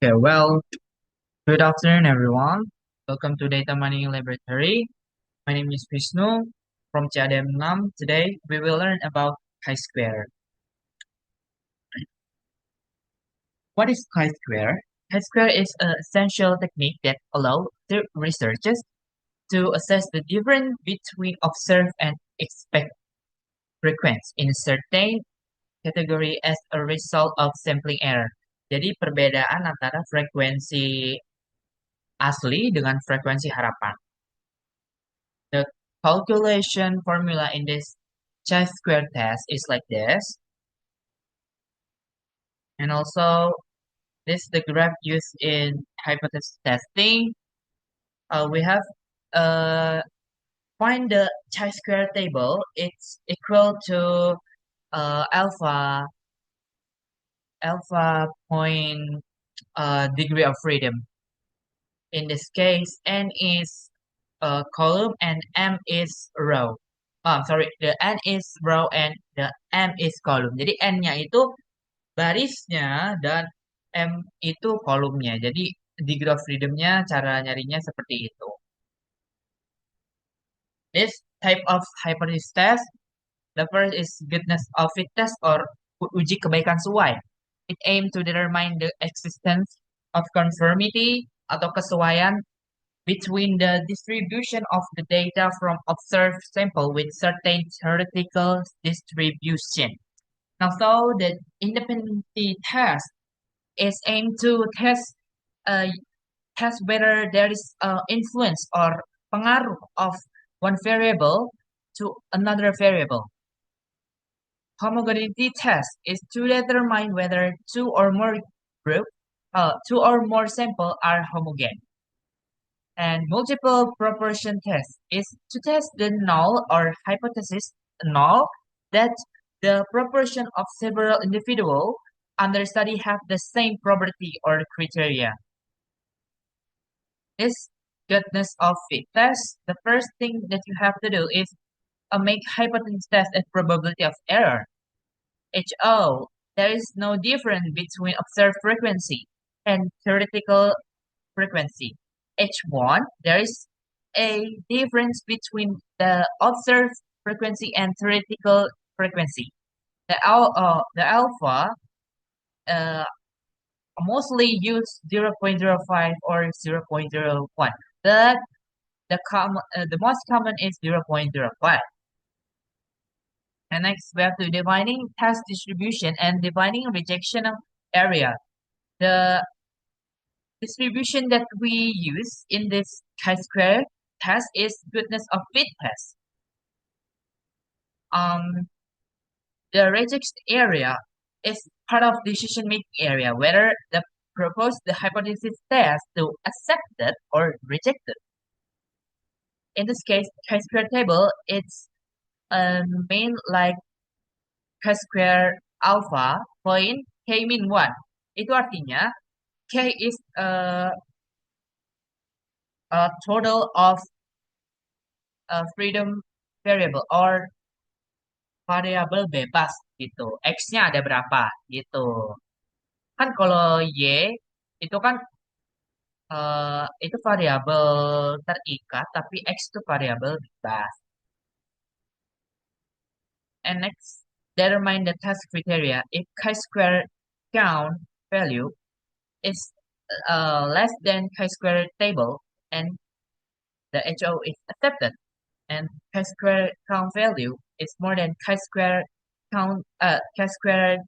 Okay, well, good afternoon, everyone. Welcome to Data Mining Laboratory. My name is Vishnu from CADM NAM. Today, we will learn about chi-square. What is chi-square? Chi-square is an essential technique that allows the researchers to assess the difference between observed and expected frequency in a certain category as a result of sampling error. Jadi, perbedaan antara frekuensi asli dengan frekuensi harapan. The calculation formula in this chi-square test is like this. And also, this is the graph used in hypothesis testing. We have uh, find the chi-square table. It's equal to alpha point degree of freedom. In this case, n is column and m is row. Sorry, the n is row and the m is column. Jadi n-nya itu barisnya dan M itu kolomnya. Jadi degree of freedom-nya cara nyarinya seperti itu. This type of hypothesis test, the first is goodness of fit test or uji kebaikan sesuai. It aims to determine the existence of conformity atau kesesuaian between the distribution of the data from observed sample with certain theoretical distribution. Now, so the independency test is aimed to uh, test whether there is influence or pengaruh of one variable to another variable. Homogeneity test is to determine whether two or more sample are homogeneous. And multiple proportion test is to test the null or hypothesis null that the proportion of several individuals under study have the same property or criteria. This goodness of fit test, the first thing that you have to do is make hypothesis test and probability of error. HO, there is no difference between observed frequency and theoretical frequency. H1, there is a difference between the observed frequency and theoretical frequency. The alpha uh, mostly use 0.05 or 0.01, but the most common is 0.05. And next, we have to defining test distribution and defining rejection area. The distribution that we use in this chi-square test is goodness of fit test. Um, the rejection area is part of decision-making area, whether the hypothesis test to accepted or rejected. In this case, chi-square table, it's main like chi-square alpha point k min 1. Itu artinya k is a total of freedom variable or variabel bebas gitu. X-nya ada berapa gitu. Kan kalau Y itu kan itu variabel terikat tapi X itu variabel bebas. And next, determine the test criteria. If chi-square count value is less than chi-square table and the HO is accepted, and chi-square count value is more than chi-square chi-square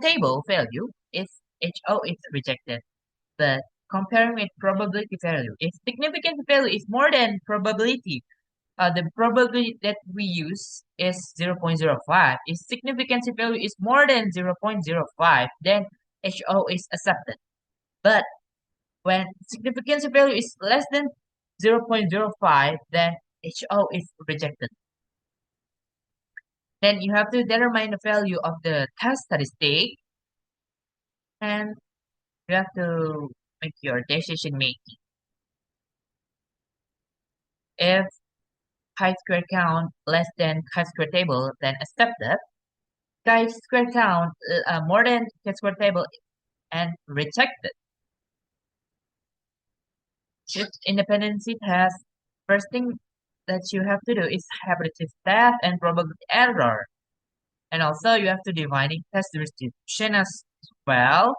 table value if HO is rejected. But comparing with probability value, if significant value is more than probability, the probability that we use is 0.05. If significance value is more than 0.05, then HO is accepted. But when significance value is less than 0.05, then HO is rejected. Then you have to determine the value of the test statistic and you have to make your decision making. If chi-square count less than chi-square table, then accepted. Chi-square count more than chi-square table and rejected. Shift independency test. First thing that you have to do is hypothesis test and probability error. And also you have to defining test distribution as well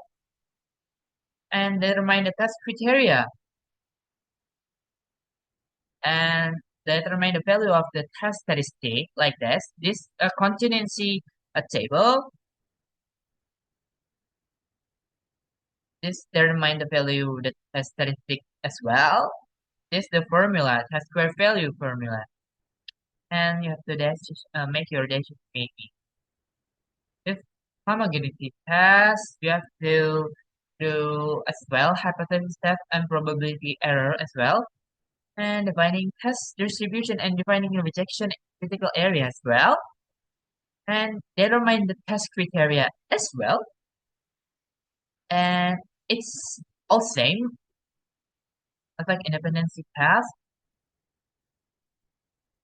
and determine the test criteria and determine the value of the test statistic like this. This contingency table. This determine the value of the test statistic as well. This the formula, test square value formula. And you have to make your decision making. If homogeneity test, you have to do as well hypothesis test and probability error as well. And defining test distribution and defining the rejection critical area as well. And determine the test criteria as well. And it's all same as like independency test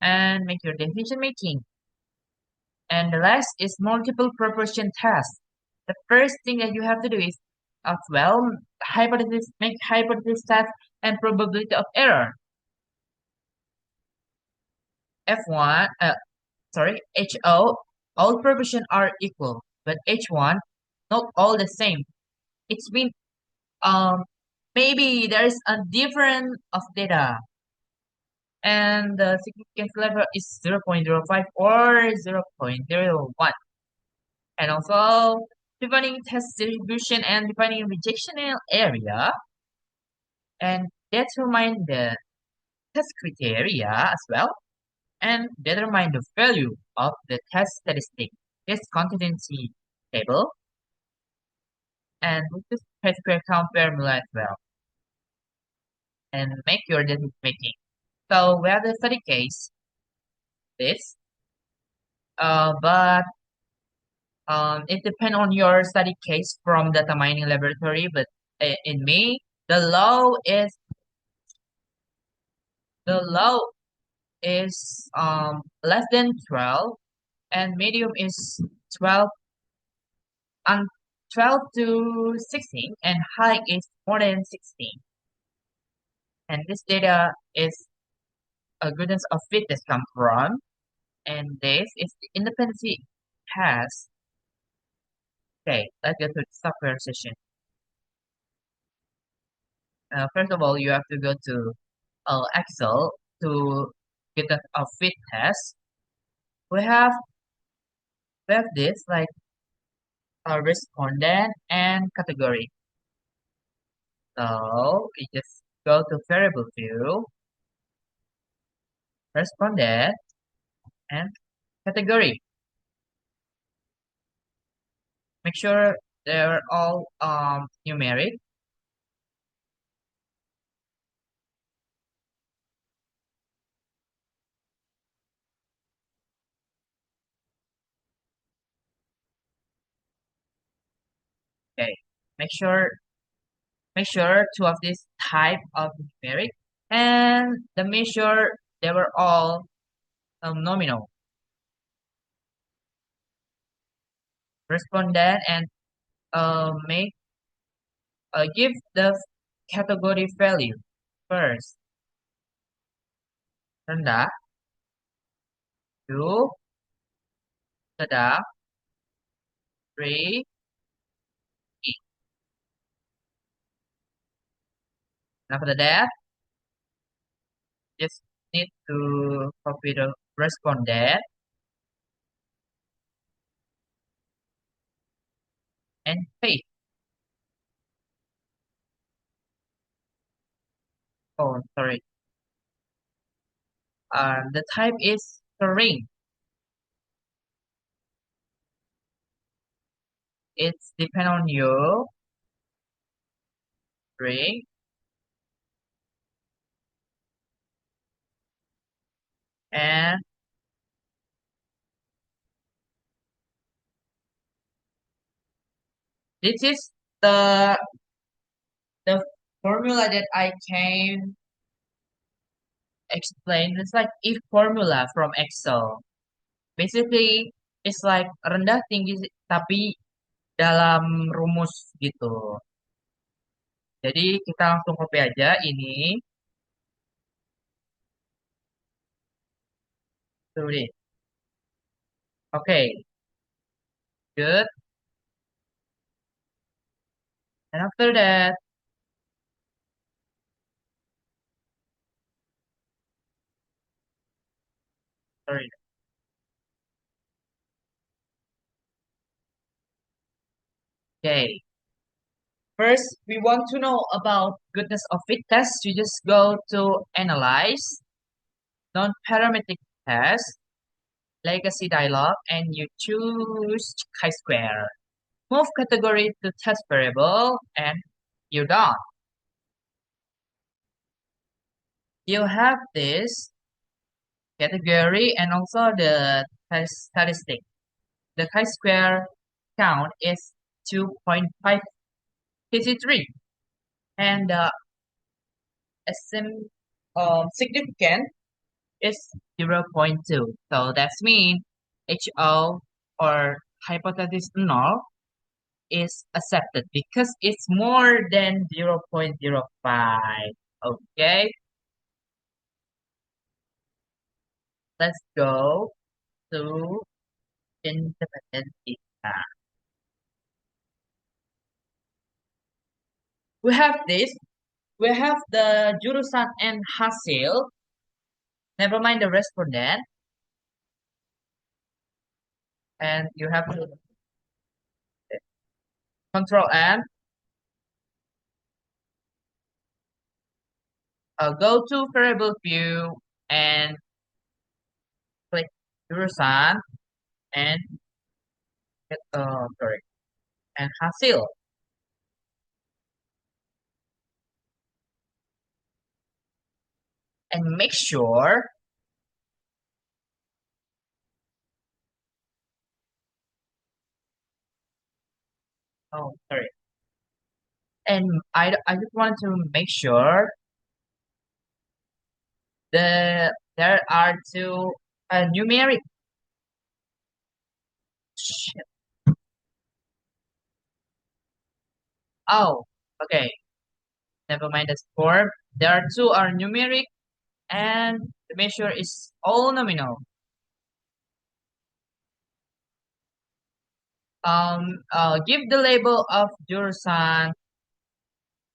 and make your decision making. And the last is multiple proportion test. The first thing that you have to do is as well make hypothesis test and probability of error. F1 sorry HO all proportion are equal, but H1 not all the same. It's been um maybe there is a difference of data and the significance level is 0.05 or 0.01. And also defining test distribution and defining rejection area and determine the test criteria as well and determine the value of the test statistic, this contingency table, and with this square count formula as well, and make your decision making. So we have the study case, this, but it depends on your study case from data mining laboratory. But in me, the low is the low is less than 12, and medium is 12 and 12 to 16, and high is more than 16. And this data is a goodness of fitness come from, and this is the independency test. Okay, let's go to the software session. First of all, you have to go to Excel to get a fit test. We have this like a respondent and category. So we just go to variable view, respondent, and category. Make sure they're all numeric. Okay. Make sure two of this type of numeric and the measure they were all nominal. Respondent and make give the category value first. Rendah, two, sedang, three, E. After that, just need to copy the respondent and paste. Oh, sorry. The type is string. It's depend on your string and this is the the formula that I can explain. It's like if formula from Excel. Basically, it's like rendah tinggi tapi dalam rumus gitu. Jadi kita langsung copy aja ini. Tuh deh. Oke, good. And after that, sorry. Okay. First, we want to know about goodness of fit test. You just go to analyze, non-parametric test, legacy dialog, and you choose chi-square. Move category to test variable, and you're done. You have this category and also the test statistic. The chi-square count is 2.553, and the significant is zero point 0.2. So that's mean HO or hypothesis null is accepted because it's more than 0.05. Okay, let's go to independent data. We have this. We have the jurusan and hasil. Never mind the respondent. And you have to control N. Go to variable view and click jurusan and sorry, and hasil, and make sure. Oh, sorry. And I just wanted to make sure there are two numeric. Shit. Oh, okay. Never mind the score. There are two are numeric, and the measure is all nominal. Give the label of jurusan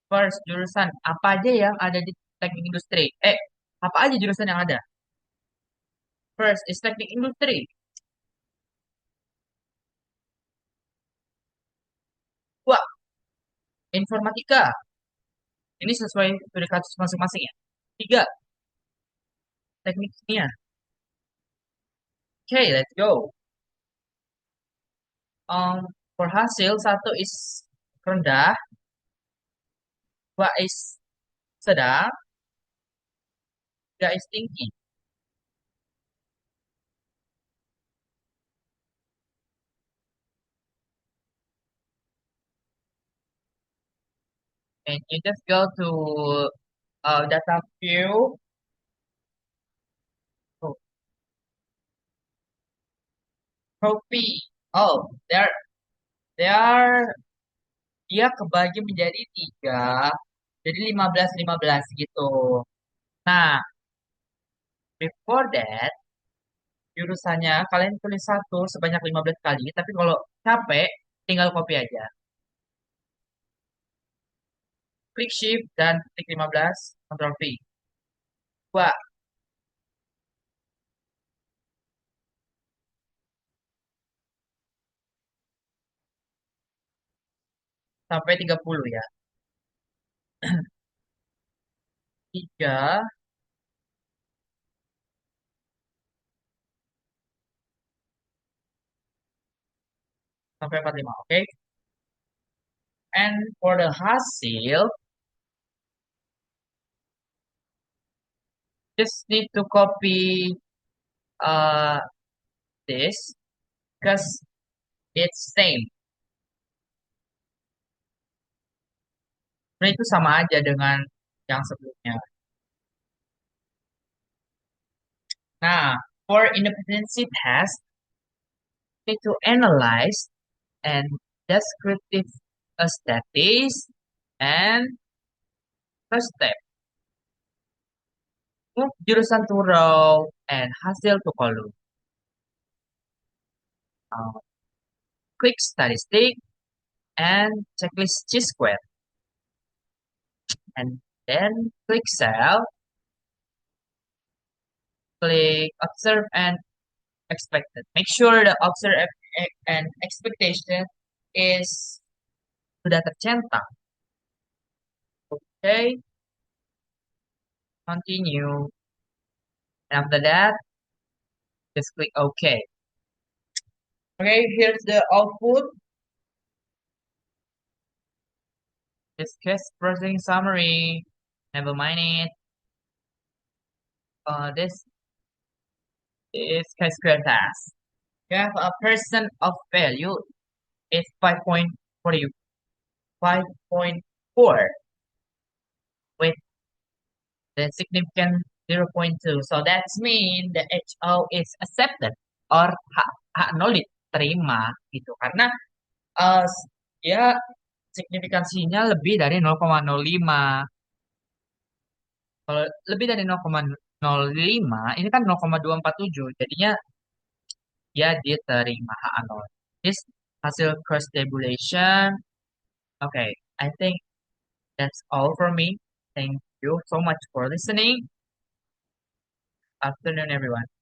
first. Jurusan apa aja yang ada di teknik industri? Apa aja jurusan yang ada? First is teknik industri. Dua, informatika. Ini sesuai studi kasus masing-masing ya. Tiga, teknik kimia. Okay, let's go. For hasil, satu is rendah, dua is sedang, tiga is tinggi. And you just go to data view. Oh, copy. Oh, there dia kebagi menjadi tiga, jadi 15-15 gitu. Nah, before that, jurusannya kalian tulis satu sebanyak 15 kali, tapi kalau capek, tinggal copy aja. Klik Shift dan klik 15, Ctrl V. Dua, sampai 30 ya. Tiga sampai 45, oke? And for the hasil, just need to copy uh, this because it's same. Nah, itu sama aja dengan yang sebelumnya. Nah, for independency test, need to analyze and descriptive status, and first step, move jurusan to row and hasil to column. Uh, quick statistic and checklist G-square. And then click cell, click observe and expected. Make sure the observe and expectation is sudah tercentang. Okay, continue. And after that, just click OK. Okay, here's the output. This case processing summary. Never mind it. This is chi-square task. You have a percent of value is 5.4 with the significant 0.2. So that's mean the HO is accepted or hak nol diterima gitu. Karena uh, ya signifikansinya lebih dari 0,05. Kalau lebih dari 0,05 ini kan 0,247. Jadinya ya diterima hak nol. This hasil cross tabulation. Okay, I think that's all for me. Thank you so much for listening. Afternoon, everyone.